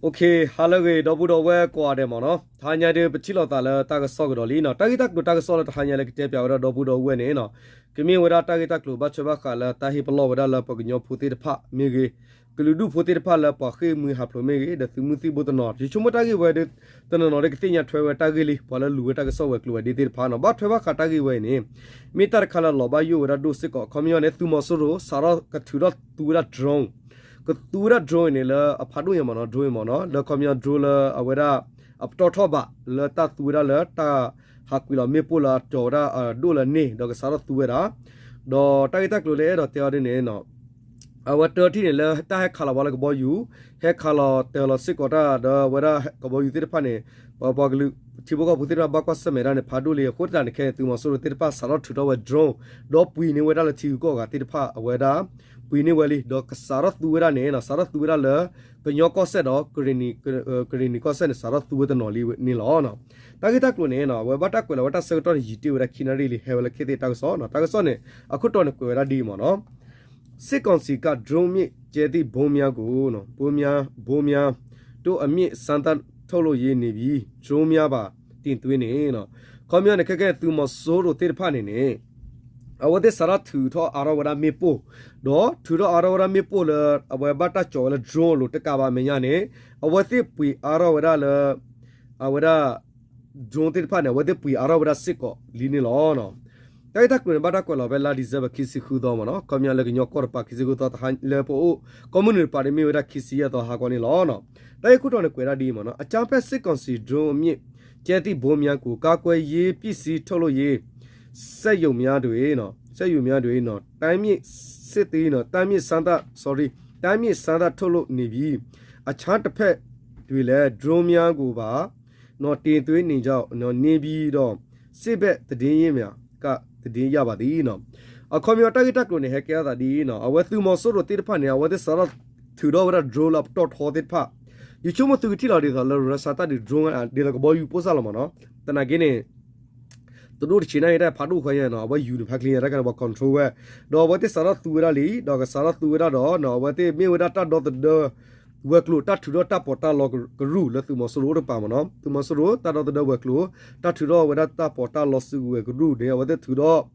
Okay, halage double over quademano. Tanya de Pachilotala, Tagasogolino, Tagitak, Tagasol, Tanya like Tapia, double over Neno. Kimi without Tagitaklu, Bachavakala, Tahipalo, without Pogino, put it pa, Migi. Kuludu put it pala, Pahim, we have to make the Thimuthi but not. Chumotagi wedded, then another thing at Trevor Tagili, Pala Luetagasova, did it pan about Trevor Katagi way name. Mitar Kala Loba, you would do sick or commune to Mosoro, Sarah Katura, Tura drone. Tura drone la a padu yamano drone mono la comia drula awera up totoba la tatura la ta hakula mepula tora dola ne dog sara tuera do taita klule do teodine no our 13 la ta khalawala boy you he khala telo sikota do wera kobo yutir pane babaglu chiboka putira bakwa samera ne phadule khota ne khe tuma suru tirpa sara thuto drone do pui ne wera la chi ko ga tirpa awera Pini wali do sarat duera ne na sarat duera le penyoko se do krini ko se ne sarat duera noli ni lo no tagita ko ne na we bata ko la bata se to yiti wera kinari li he wala khete ta so no ta so ne akhuto ne ko wera di mo no sekonsi ka drone mi jeti bomya ko no bomya to ami santa tholo ye ni bi drone mya ba tin twin ne no komyo ne kheke tu mo so ro tir pha ne ne awade sarat thu tho arawara mepo do thu do arawara mepo le awa bata cho le drone lo taka ba menya ne awate pui arawara le awara drone tir pha ne awate pui arawara sikko lini lo no tai tak ne bata ko lo be la deserve kisi khu do mo no komya le nyo kor pa kisi khu to ta le po community party me wera kisi ya to ha ko ni lo no tai khu to ne kwera di mo no acha pe sikon si drone mi jeti bomya ko ka kwe ye pisi tholo ye set you mea do no, set you mea do no, time ye city no, time ye Santa, sorry, time ye Santa Tolo Nibi, a chant pet to le dromia go ba, no tin to ninja, no nibi do, sibet the diemia, got the diabadino. A commuter on the hecka that dino, I went through Mosoro Tirpania, what the sort to do a droll up tot hotted pa. You chumo to kill out the Rasata the drone and did a boy you posalamano, then again. The Lord China Padu Hoyana, what you exactly reckon about control. No, what is Sarah Turali, dog a Sarah Tura, no, what they may with that dot the workload, that to the tap or log rule, let to Mosoro Pamano, to Mosoro, that of the workload, that to do with that tap or lost to work rule, they were the two door,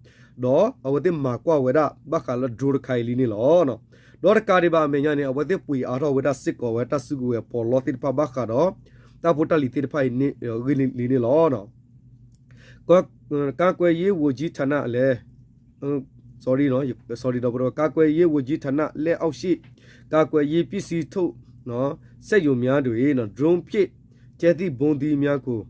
over the Makwa with that, Bacala drew Kailini Lono. Lord Cariba Mayani, over the Pui out with a sick or with a sugu, for Lotti Pabacado, that put a little pie Lini Lono. Kakwe ye woji tana le sorry no sorry dobro kakwe ye woji tana le out shi kakwe ye pisi to no set you mya do no drone pit jeti bondi mya ko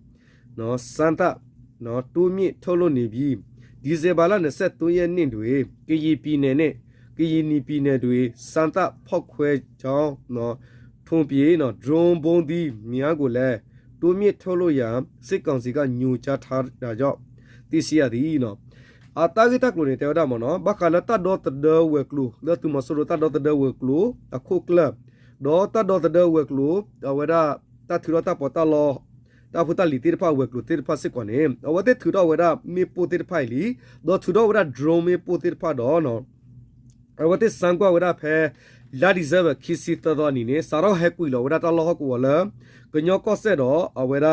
no santa no tu mi tholo ni bi disebala ne set 3ရက်နှစ်တွေကရီပြည်နယ်နဲ့ကရီနီပြည်နယ်တွေစန်တာဖောက်ခွဲကြောင်းနော်ထုံပြေနော် drone ဘုံဒီများကိုလည်းတိုးမြင့်ထုတ်လို့ရစစ်ကောင်စီကညူချထားတာကြောင့်သိရှိရသည်နော်အတာဂိတကလိုနေတဲဒါမနော်ဘခလာတဒေါ်တဒေဝဲကလူလတ်မဆရတဒေါ်တဒေဝဲကလူအခုကလပ်ဒေါ်တဒေါ်တဒေဝဲကလူအဝရတထူရတပတလောတာဖူတလီတိဖာဝဲကလူတိဖာစစ်ကွန်နေအဝတဲ့ထူတော့ဝရမေပိုတိဖိုင်လီဒေါ်ထူတော့ဝရဒရုံမေပိုတိဖာတော့နော်အဝတဲ့စံကွာဝရဖဲလာဒီဇဘခီစီတတော်နီနေစာရောဟဲကွီလောဝရတလောဟကူဝလကညောကောဆက်တော့အဝရ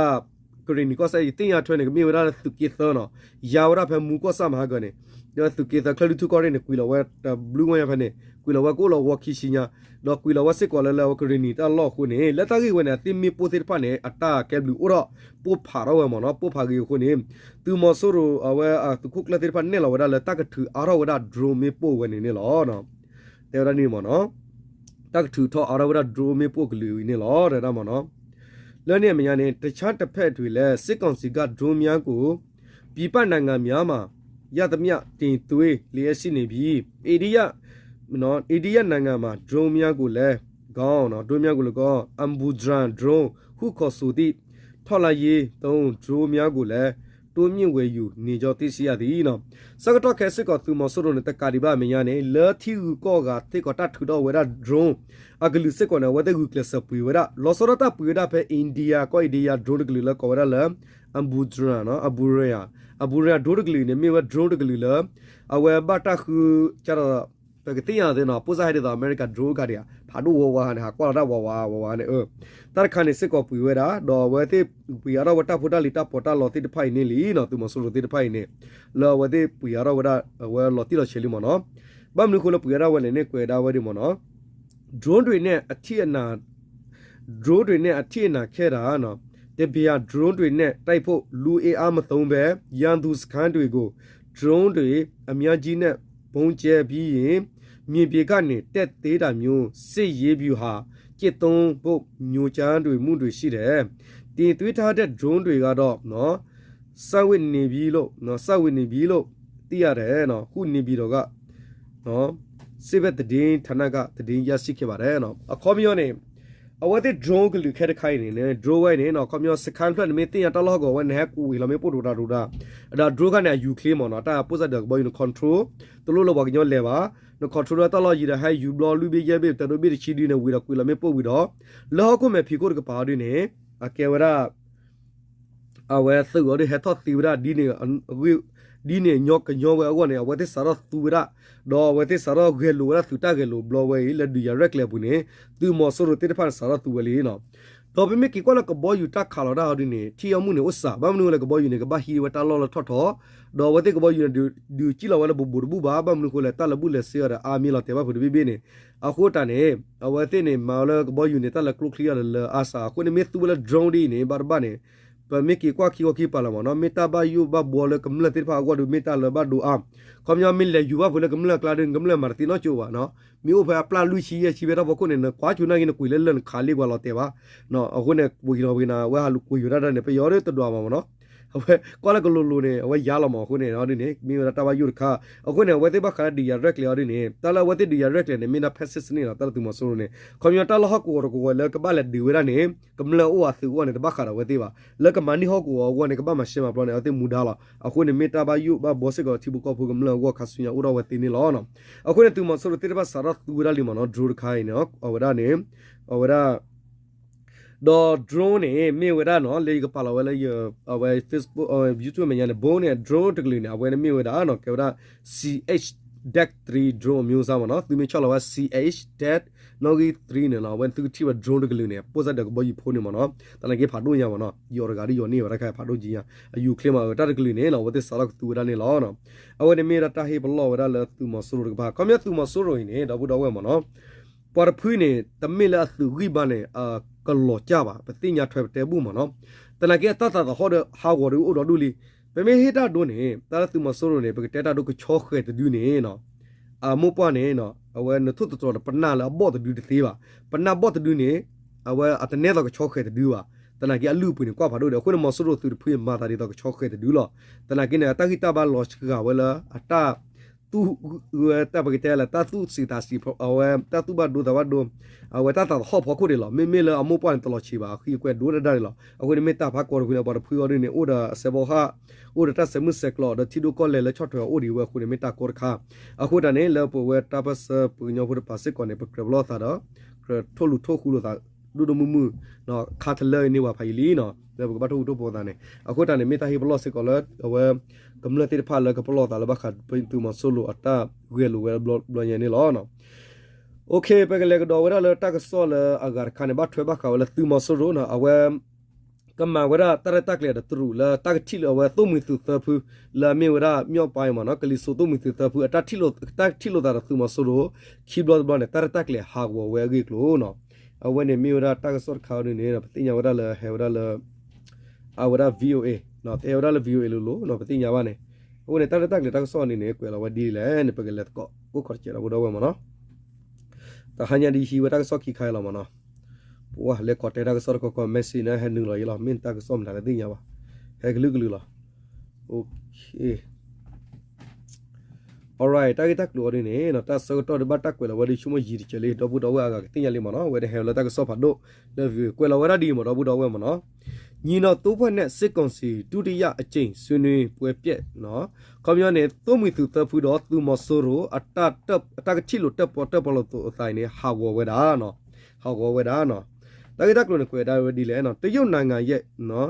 ကရင်နီကောဆက်တင်ရထွန်းနေမြေဝရသူကိသောနော်ယာဝရဖဲမူကောဆာမဟာကနေတော့သူကိသခလူတူကောရနေကွီလောဝဲဘလူးဝဲဖဲနေကွီလောဝဲကိုလောဝခီရှိညာတော့ကွီလောဝစစ်ကောလလောကရင်နီတလောခုနေလက်တကြီးဝဲနေတင်မီပိုတိဖာနေအတာကဲဘလူးအော်ပိုဖာရောဝဲမနော်ပိုဖာကြီးခုနေသူမဆိုရအဝဲသူခုကလတိဖာနေလောဝရလက်တကထူအရောဝရဒရိုမီပိုဝဲနေနေလောနော်တဲရနီမနော်တကထူထောအရောဝရဒရိုမီပိုကလူနေလောရတာမနော်လဲနေမြန်နေတခြားတစ်ဖက်တွေလဲစစ်ကောင်စီကဒရုန်းများကိုပြည်ပနိုင်ငံများမှာရသမျှတင်သွေးလျက်ရှိနေပြီးအိန္ဒိယနိုင်ငံမှာဒရုန်းများကိုလဲခေါင်းနော်ဒရုန်းများကိုလည်းကောအမ်ဘူဒရန်ဒရုန်းခုခေါ်ဆိုသည့်ထော်လာရေးသုံးဒရုန်းများကိုလဲတိုးမြင့်ဝယ်ယူနေကြောသိရှိရသည်နော်စကတော့ခဲစစ်ကသူမဆိုးတဲ့ကာဒီဘာမညာနေလာတီကောကတေကတထူတော့ဝရဒရုန်းအဂလူစစ်ကောနဝတဲ့ကူကလစပူဝရလောစရတာပူရဖဲအိန္ဒိယကိုအိန္ဒိယဒရုန်းကလူလကောရလအမ်ဘူဒရန်နော်အဘူရယာဒရုန်းကလူနေမြေဝဒရုန်းကလူလအဝဲဘတာခုချာပကတိယတဲ့နော်ပိုစားရတဲ့အမေရိကဒရုန်းကရဖ หาดูวัวเนี่ยหากว่าได้วัวเนี่ยตาขันเนี่ยสิก็ปุยเวดาดอเวทีปุยอาราวัตพุทธลิตาปอตาลอติดไพ่เนี่ยลีเนาะตัวมันสุรติดไพ่เนี่ยแล้วเวทีปุยอาราวัตเวลอติเราเชลิมเนาะบ้านนึกคนละปุยอาราวันเนี่ยกูได้เวทีมันเนาะโดรนด้วยเนี่ยอาทิตย์น่ะโดรนด้วยเนี่ยอาทิตย์น่ะแค่ละเนาะแต่เบียโดรนด้วยเนี่ยไต่พวกลูเออามาตรงแบบยันดูสกันด้วยกูโดรนด้วยอเมียจีเนี่ยปงเจ็บบีมีเบียกันเนี่ยแต่เตะดามิวเสียบิวหาเจ็ดตรงพวกมิวจานด้วยมุนด้วยสิเด้ตีตัวท่าเด็ดโดรนด้วยก็ดอกเนาะสาวินนิบิโลเนาะสาวินนิบิโลตีอะไรเนาะหุ่นนิบิโลก็เนาะสิบเอ็ดดินธนากะดินยาสิเก็บอะไรเนาะอะคอมยอนเนี่ยเอาไว้ที่โดรนก็ลูกแค่ได้ใครเนี่ยโดรนไว้เนี่ยเนาะคอมยอนสแกนเพื่อนไม่ตีอัตลอกว่าเนี่ยกูเราไม่พูดดูดาแต่โดรนกันเนี่ยยูเคลียมเนาะแต่พูดจะเด็กบอยน์คอนโทรลตัวลูกเราบอกยอนเลยวะเนาะคอนโทรลอัตลอยีได้ให้ยูบลอลูบีเยบิแต่โดบิดชีดีเนี่ยวิราคุยเราไม่พูดวิดอแล้วก็ไม่พิกูร์กับปาดีเนี่ยอะแกว่าเอาไว้สื่อว่าได้เหตุทอดตีว่าดีเนี่ยดีเนี่ยยกกันยกไว้เอาไว้เนี่ยเอาไว้ที่สารสุวิระดอไว้ที่สารเกลูระสุดท้ายเกลูบล็อกไว้แล้วดูยาเร็กเลยปุ่นเนี่ยตัวมอสโรติที่ผ่านสารตัวเลยเนาะต่อไปไม่กี่คนละก็บอยอยู่ตาขาวเราดีเนี่ยที่เอามือเนี่ยอุตส่าห์บ้านนู้นเลยก็บอยอยู่เนี่ยก็บ้าฮีว่าตาล้อละทอดดอไว้ที่ก็บอยอยู่เนี่ยดูจีเราว่าเราบุบบ้าบ้านนู้นคนละตาละบุเลยเสียระอามีเราเทว่าผู้ดีเนี่ยเอาโคตรเนี่ยเอาไว้ที่เนี่ยมาแล้วก็บอยอยู่เนี่ยตาละคลุกคลีอะไรอาสาคนเนี่ยไม่ตัวละดรองดีเนี่ยบาร์บ้านเนี่ยปะไม่กี่กว่าขี้ปาละมันเนาะไม่ตาบ้าอยู่บ้าบัวเลยกำลังติดพากว่าดูไม่ตาเลยบ้าดูคำยามิลเลยอยู่ว่าพวกเรากำลังกลายเป็นกำลังมาร์ติโนชัวเนาะมีอุปกรณ์ปลาลุยชีชีเวลาพวกคนเนี่ยคว้าชุนักกินคุยเล่นๆขาลีกว่าเราเตะวะเนาะเอาคนเนี่ยบุยเราไปนะว่าลูกคุยอยู่ด้านเนี่ยไปย้อนเรื่องตัวดวงมาเนาะเอาไว้ก็แล้วก็ลุเนี่ยเอาไว้ยาละหมอคนเนี่ยเอาดิเนี่ยมีเวลาตาว่าอยู่ค่าเอาคนเนี่ยเอาไว้ที่บ้านขายดีอย่างแรกเลยเอาดิเนี่ยแต่ละไว้ที่ดีอย่างแรกเลยเนี่ยมีนับเพชรนี่นะแต่ละตัวมาสู้เนี่ยคำยาตาละฮักกูก็แล้วก็บ้านเลยดีเวลาเนี่ยกำลังอ้วนสิอ้วนเนี่ยบ้านขายเอาไว้ที่ว่าแล้วก็มันนี่ฮักกูอ้วนเนี่ยก็บ้านมาเชื่อมาปลาเนี่ยเอาที่มุดาละเอาคนเนี่ยมีตาบ้าอยู่บ้านบอสก็ที่บุกพูกำลังอ้วนข้าศึกเนี่ยอุดเอาไว้ที่นี่ล้อเนาะเอาคนเนี่ยตัวมาสู้ที่บ้านสารตัวเวลาลิมันเนาะจูดขายเนาะเอาไว้เนี่ยเอาไว้ดอโดรนเนี่ยมีเวลาเนาะเลยก็พาเราเวลาเอาไว้ Facebook เอาไว้ YouTube มันยังเนี่ยโบเนี่ยโดรนตะกลีเนี่ยเอาไว้เนี่ยมีเวลาเนาะแค่ว่า CH-3 Drone မျိုးစားမနော်သူမျိုး6လောက် CH-3 เนี่ยเนาะวันที่ว่า drone တကလေးเนี่ยပို့စတဲ့ဘောကြီးဖိုးနေမနော်တလည်းကဖာတို့ညာမနော်ယော်ဂါရီယော်နေရခါဖာတို့ကြီးညာအယူကလီမာတတကလေးเนี่ยเนาะဝတ်စလောက်သူရနေလောနော်အဝနေမီရတာဟေဘလောဝရလသူမဆူရကဘာကမြသူမဆူရင်းเนี่ยတော့ဝဲမနော်ပေါ်ဖွေးနေတမေလာသူဂိဘာเนี่ยကလောကြပါပတိညာထွဲတဲဘူးမနော်တလည်းကတတဟောဒဟာဝရူတော့ဒူလီပမေဟိတာဒိုနေတာသူမဆူရနေပကတဲတာတို့ကချောခဲတဒူနေနော်မိုးပွားနေနော်အဝဲနထုတတော်ပနာလာဘော့တဒူသေးပါပနာဘော့တဒူနေအဝဲအတနေတော့ချောခဲတဒူပါတနာကအလူပွနေကွာဖာတို့ခုနမဆူရသူဖွေးမာတာတွေတော့ချောခဲတဒူလောတနာကင်းတခိတဘာလော့ချကဝဲလာအတာသူတပကတဲလာတသူစီတာစီအဝဲတသူဘဒူတဝဒူအဝဲတတဟောဖို့ခုတွေလောမေလာအမိုးပွားတလောချီပါခီကွဲဒူရဒါလောအခုနေမတာဖာကောရခုနပါဖွေးရနေအိုဒါဆေဘောဟာအိုဒါတဆမှုဆက်ကလောဒတီဒိုကောလေလချော့ထွဲအိုဒီဝဲခုနေမတာကောရခါအခုတနေလပဝဲတပစပညောဖုပါစစ်ကောနေပကဘလောသာတော့ထိုလူထိုခုလို့သာဒူဒမူမူနော်ခါတလဲနေဝဖိုင်လီနော်လေဘကဘတ်တို့ပေါ်တာနေအခုတနေမတာဟီဘလောစစ်ကောလဝဲကမ္လတိဖာလကဘလောတာလဘခတ်ပိတူမဆိုလိုအတာဝဲလိုဝဲဘလောညနေလောနော်โอเคไปกันเลยก็ดอเวลาเลยตักซอลอากาศคันบัดถวยบักเขาละตูมอสโรนะเอาไว้ก็มาเวลาตระตักเลยตรูละตักที่เอาไว้ตุ้มสุดตะพูละมีเวลามีอไปมาเนาะกะลิสุตุ้มสุดตะพูตักที่โลตาตูมอสโรคีบลอดบอเนี่ยตระตักเลยหากว่าเวกิกโลเนาะเอาไว้เนี่ยมีเวลาตักซอลเขาเนี่ยนะปฏิญญาเวลาเลยเฮเวลาเลยเอาเวลา VOA เนาะเฮเวลาเลย VOA โลเนาะปฏิญญาว่าเนี่ยโอ้เนี่ยตระตักเลยตักซอลนี่เนี่ยกว่าเราว่าดีแหละเนี่ยไปกันเลยก็ขอเจอเราบ่ได้ว่ามาเนาะแต่ฮันยันดีฮีว่าตักซอกขี้ใครเรามาเนาะว้าเล็กกอดแต่ตักซอกก็เมสซี่นะเห็นหนึ่งเลยล่ะมินตักซอมหลายดิ้งยาวะเฮ้ยกลึกล่ะโอเค alright ตักดูดิเนี่ยนะตักซอกตัวเดบัตตักเวลาวันที่ชั่วโมงยี่สิบเจริญดับบุดเอาไว้ก็ติ้งยันเลยมาเนาะเวลาเห็นเราตักซอกผัดโดเลิฟยูเวลาวันดีมาดับบุดเอาไว้มาเนาะยีนอตัวเพื่อนเนี่ยสิกองสีดูดีอะจริงสุนีป่วยเปียเนาะคำย้อนเนี่ยตัวมือถือตัวผู้ดอตัวมอสโรอัตตาเตบตักชิลุเตบปอเตบปอลตัวใส่เนี่ยหาวเวดาเนาะหาวเวดาเนาะตักเนี่ยคุยได้เวดีเลยเนาะแต่ยนนางเยเนาะ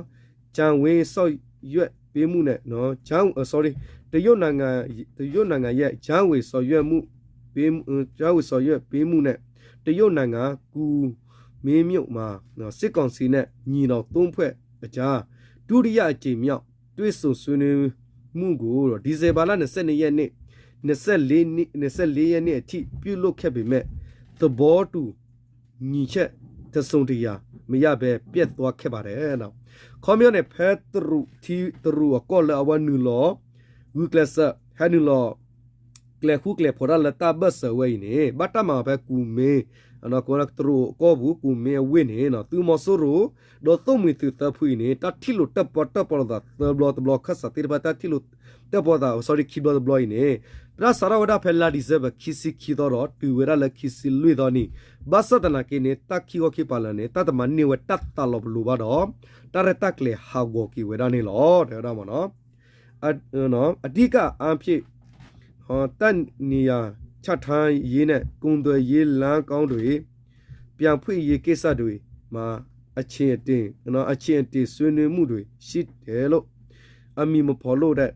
จางเวซอยเยเปียมูเนี่ยเนาะจางsorryแต่ยนนางเยจางเวซอยเยมู ကြားဝဆော်ရွက်ပေးမှုနဲ့တရုတ်နိုင်ငံကူမင်းမြုပ်မှာစစ်ကောင်စီနဲ့ညီတော်သုံးဖွဲ့အကြားဒုတိယအကြိမ်မြောက်တွေ့ဆုံဆွေးနွေးမှုကိုတော့ဒီဇင်ဘာလ22ရက်နေ့24ရက်နေ့အထိပြုလုပ်ခဲ့ပေမဲ့သဘောတူညီချက်တစုံတရာမရဘဲပြတ်သွားခဲ့ပါတယ်နော်ခေါမျိုးနဲ့ဖဲတရူတီတရူကောလအဝနူလောဝူကလဆာဟနူလောကလေခုကလေဖော်ရလတာဘဆဝဲနေဘတ်တမဘဲကူမေနော်ကောလတရူကောဘူးကူမေဝင်းနေနော်သူမဆိုရူဒေါ်သုံးမီသူတဖွေနေတတိလိုတပ်ပေါ်ဒါတဘလခတ်စတိဘတာတိလိုတပ်ပေါ်ဒါ sorry ခီဘလဘလနေပရာစရဝဒဖဲလာဒီဇဘခီစီခီတော့တူဝရလခီစီလွေတော့နီဘာစတနာကိနေတက်ခီကိုခိပါလနေတတ်မန်နေဝတတ်တလဘလူဘာတော့တရတက်လေဟာဂိုကီဝရနေလောတဲ့တော့မနော်အဓိကအဖြစ်တန်နီယာချက်ထိုင်းရေးနဲ့ကုံသွယ်ရေးလမ်းကောင်းတွေပြန်ဖွင့်ရေးကိစ္စတွေမှာအချင်းတင်အချင်းတင်ဆွေးနွေးမှုတွေရှိတယ်လို့အမီမဖော်လို့တဲ့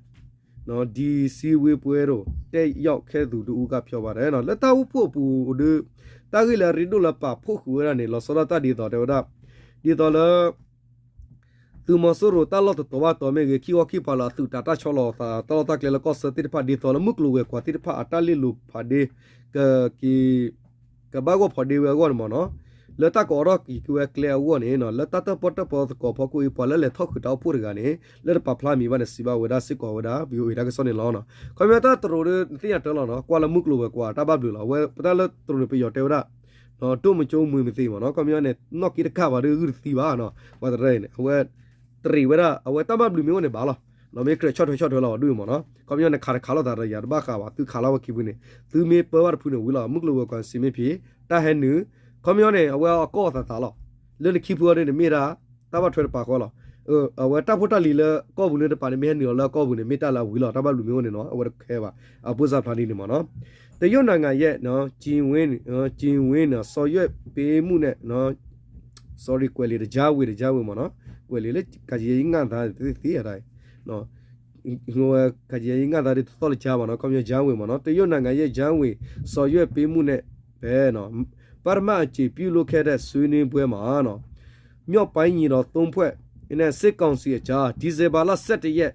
ဒီစီဝေပွဲတော့တဲ့ရောက်ခဲ့သူတူကပြောပါတယ်လက်တအုပ်ဖို့ပူတာဂီလာရီဒိုလာပါဖို့ခုရနေလောစရတာဒီတော့ဒီတော့လေသူမဆိုရတာလောတတော်တော်မေကီဝကီပါလာသူတာချောလောတာတော်တကလေကောစတိဖာဒီတော်လမှုကလူဝဲကွာတိဖာအတလီလူဖာဒီကဘာကိုဖာဒီဝဲကောမနော်လက်တကောရကီကွဲကလေဝနေနော်လက်တတပတပေါ်ကောဖကိုပလလေထောက်တောက်ပူရကနေလက်ပပလာမီဝနစီဘဝဒါစစ်ကောဝဒါဘီဝေဒါကစောနေလောနော်ကွန်ပျူတာတရိုတိရတလောနော်ကွာလမှုကလူဝဲကွာတဘဘလူလောဝဲပတလတရိုပြရတေဝဒါနော်တုံမကျုံမွေမသိမနော်ကွန်ပျူတာနဲ့နော်ကီတခါပါရူသီပါနော်ဝဒရဲနေဝဲတရီဝဲအဝဲတဘဘလူမျိုးနေပါလားနော်မေကရချော့လောဒူမနော်ကွန်ပျူတာနဲ့ခါလောတာရရဘာခါပါသူခါလောကိဘူးနေသူမေပဝတ်ဖူနေဝီလာမှုကလူဝဲကွာစီမေဖြေတာဟဲနူကွန်မြူနေအဝဲကောတာတာလောလေခိပူရနေမေရာတဘထွဲပါခေါ်လောအဝဲတဖို့တလီလေကောဘူးနေတပါနေမဲနေလောကောဘူးနေမေတလာဝီလောတဘလူမျိုးနေနော်အဝဲခဲပါအပုဇာဖာနီနေမနော်တရုတ်နိုင်ငံရဲ့နော်ဂျင်ဝင်းနော်စော်ရွက်ပေးမှုနဲ့နော် sorry ကွယ်လေကြားဝေမနော်ကွယ်လေကကြီးငါသားသိရတိုင်းနော်ဟိုကကြီးငါသားတွေတော်ချပါနော်ကွန်မြူဂျန်ဝေမနော်တရုတ်နိုင်ငံရဲ့ဂျန်ဝေစော်ရွက်ပေးမှုနဲ့ဘဲနော်ပါရမအချီပြုလုပ်ခဲ့တဲ့ဆွေးနွေးပွဲမှာနော်မြော့ပိုင်းညီတော်သုံးဖွဲ့နဲ့စစ်ကောင်စီအကြားဒီဇင်ဘာလ17ရက်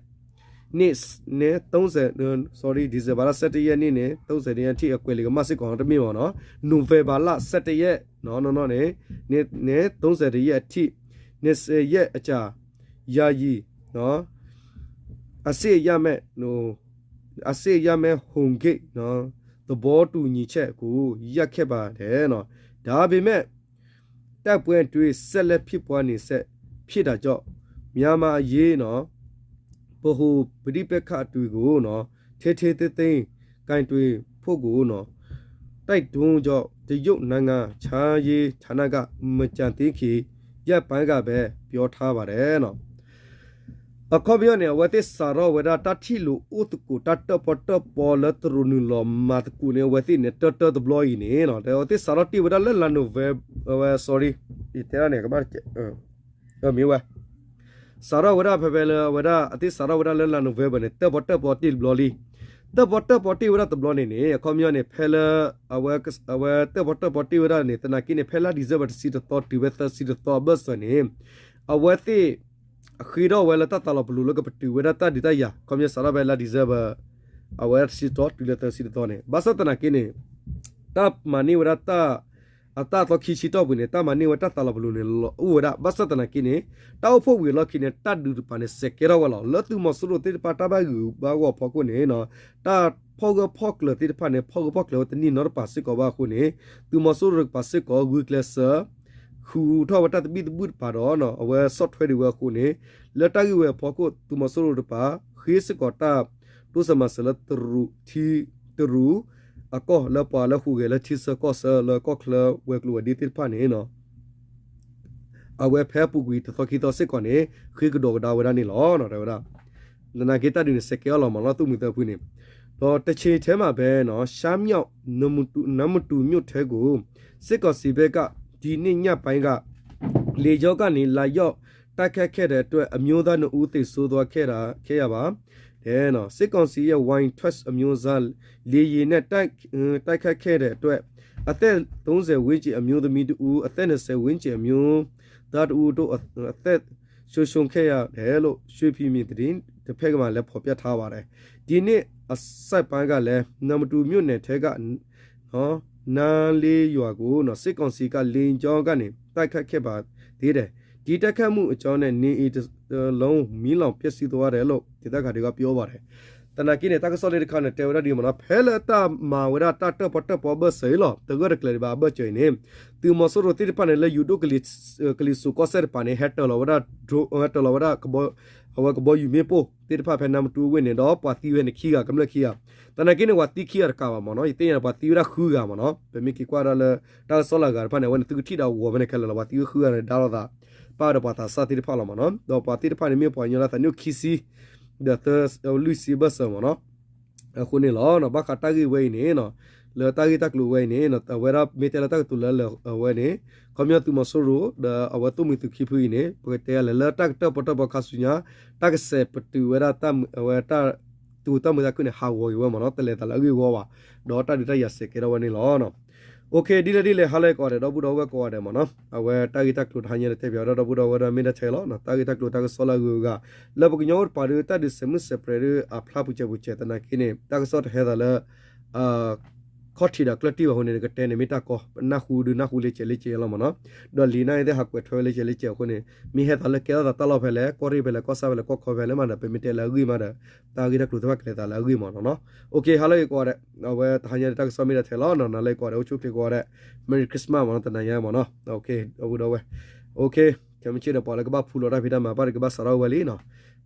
နေ့နဲ့30 sorry ဒီဇင်ဘာလ17ရက်နေ့နဲ့30ရက်ထိအကွယ်လေးကမစစ်ကောင်တမင်ပါနော်နိုဝင်ဘာလ17ရက်နော်နဲ့30ရက်ထိ20ရက်အကြာယာယီနော်အစေရမဲ့ဟုန်ဂိတ်နော်သဘောတူညီချက်ကိုရက်ခဲ့ပါတယ်နော်ဒါပေမဲ့တပ်ပွဲတွေဆက်လက်ဖြစ်ပွားနေဆက်ဖြစ်တာကြောင့်မြန်မာအရေးနော်ဘဟုပရိပက္ခတွေကိုနော်ထဲသိသိကင်တွေဖို့ကိုနော်တိုက်တွန်းကြောင့်တရုတ်နိုင်ငံခြားရေးဌာနကမကြံသေးခေရပ်ပိုင်းကပဲပြောထားပါတယ်နော်အခုပြောနေဝတ်စရောဝဒတာတီလူဥတကူတတ်ပတပေါ်လတရနူလမတ်ကူနေဝတိနေတတဒဘလိုင်းနေနော်တဲ့ဝတ်စရောတီဝဒလလနိုဝဲ sorry ဒီတဲရနေကဘာမေဝစရောဝဒဖပဲလဝဒအတိစရောဝဒလလနိုဝဲဘနေတပတပေါ်တီဘလိုလီတပတပေါ်တီဝဒတဘလိုနေအခုပြောနေဖဲလအဝဲတပတပေါ်တီဝဒနေတနာကိနေဖဲလာဒီဇဘတ်စီတတော်တီဝဲသစီတတော်ဘစနေအဝဲတိအခီတော့ဝဲလာတတလဘလူလကပတူဝဲတာဒီတယာကွန်မြစရာဘဲလာဒီဇဘအဝဲစီတော်တူလက်စီတော်နေဘာစတနာကိနေတပ်မနီဝရတာအတာတော့ခီစီတော့ဘူးနေတာမနီဝတတလဘလူနေလောဥဝရဘာစတနာကိနေတောက်ဖို့ဝေလခိနေတတ်ဒူပနေစကေရောဝလာလတူမဆလို့တေပါတာဘာကူဘာဝဖောက်ကိုနေနော်တာဖောက်ကလတေပါနေဖောက်ကလတနီနော်ပါစကောဘာခုနေတူမဆရပါစကောဂူကလဆာခူထောဝတတဘိဒဘူပါတော့နော်အဝဲ software တွေခုနေလက်တကြီးဝဲဖောက်ကိုတူမဆရပါခေစကောတာတူစမဆလတရူတီတရူအကောလပါလခုကလချစ်စကောဆလကောကလဝဲကလူဒီတိဖာနေနော်အဝဲဖဲပူကွီတဖကီတော့စစ်ကောနေခေကဒေါကဒါဝရနေလောနော်တဲ့ဝရလနာဂေတာဒီစကေလောမလောသူမီတဖူနေတော့တချေထဲမှာပဲနော်ရှားမြောက်နမတူမြို့ထဲကိုစစ်ကောစီဘက်ကဒီနေ့ညပိုင်းကလေကြောကနေလာရောက်တိုက်ခတ်ခဲ့တဲ့အတွက်အမျိုးသား2ဦးသေဆုံးသွားခဲ့ရပါ တဲ့နော်စစ်ကောင်စီရဲ့ wine trust အမျိုးသားလေရင်နဲ့တိုက်ခတ်ခဲ့တဲ့အတွက်အသက်30ဝန်းကျင်အမျိုးသမီးတူအသက်20ဝန်းကျင်အမျိုးသားတူတို့အသက်ရှုံခဲ့ရတယ်လို့ရွှေပြည်မြင့်သတင်းတစ်ဖက်ကမှလည်းဖော်ပြထားပါတယ်ဒီနေ့အဆက်ပိုင်းကလည်းနမတူမြို့နယ်ထဲကနော်နာလေးရွာကိုနော်စစ်ကောင်စီကလင်းကြောင်းကနေတိုက်ခတ်ခဲ့ပါသေးတယ်ဒီတက်ခတ်မှုအကြောင်းနဲ့နေအီလုံးမီးလောင်ပျက်စီးသွားတယ်လို့ဒေသခံတွေကပြောပါတယ်တနကိနေတကဆော်လေးခါနဲ့တေဝရဒီမနာဖဲလတာမာဝရတာတပတပဘဆေလောတဂရကလေဘာဘချိနေသူမဆိုရတိပနေလေယူဒိုကလီစုကောဆာပနေဟက်တလောဝရဒရိုဟက်တလောဝရကဘောအဝကဘောယူမေပိုတိဖဖဲနမ်တူဝင်းနေတော့ပါတီဝဲနေခီကကမလခီကတနကိနေဝတိခီရကာဝမနော်တေရပါတီရခူကမနော်ဘမီကီကွာရလတာဆောလာကဖနေဝနသူတီတာဝမနေကလလပါတီခူရဒါလောတာပါတော့ပါတာစာတိဖလာမနော်တော့ပါတီဖနေမေပွားညလာတနုခီစီဒါသလူစီဘဆမနော်အခုနေလောနော်ဘာကတာကြီးဝဲနေနော်လေတာကြီးတက်လူဝဲနေနော်ဝဲရမေတလာတက်တူလလဝဲနေကမြတ်သူမဆိုးရဒါအဝတုမီသူခိဖူနေပကတဲလတက်တပတဘခဆုညာတက်ဆေပတူဝဲရတမ်ဝဲတာတူတမဒါကုနေဟာဝဝမနော်တလေတလာကြီးဝဝဒေါ်တာဒီတရစကေရဝနေလောနော်โอเคဒီလေဟာလိုက်ကောတယ်တော့ဘူးတော့ဝဲကောတယ်မနော်အဝဲတာဂီတက်လို့ထားညတဲ့ပြောတော့ဘူးတော့ဝဲမင်းတဲ့ချေလောနော်တာဂီတက်လို့တာကဆောလာကူကလဘကညောပါရတာဒီစမစပရအဖလာပူချပူချတနာကိနေတာကဆော့ဟဲဒါလာခေါတီဒါကလတီဝဟိုနေကတဲနေမီတာကောနာခူဒနာခူလေချေလေချေလောမနော်ဒေါ်လီနိုင်တဲ့ဟာကွထွဲလေချေလေချေခုနေမီဟဲဒါလကေဒါတလောဖဲလေကောရီဖဲလေကောဆာဖဲလေကောခေါ်ဖဲလေမနာပမီတဲလာဂီမာတာတာဂီတက်လို့တော့ကလေတာလာဂီမနော်โอเคဟာလိုက်ကောတဲ့ဝဲထားညတဲ့ဆောမီတဲ့ထဲလောနော်နာလိုက်ကောတဲ့ချုပ်ကေကောတဲ့Merry Christmas မနော်တနင်္ဂနွေမနော်โอเคအခုတော့ဝဲโอเคကမချီတော့ပါလေကဘာဖူလောတာဖိတာမှာပါကဘာစရောဝလီနော်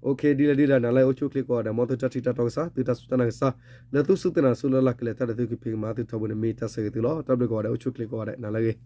โอเคဒီလေနာလိုက်အချုပ်ကကောတဲ့မော်တော်တီတာတော့စားတူတာစတနာစားလေသူစတနာဆူလလကလေတာတူကဖိမာတူထဘနေမီတာစေတူလောတပ်ကောတဲ့အချုပ်ကောတဲ့နာလိုက်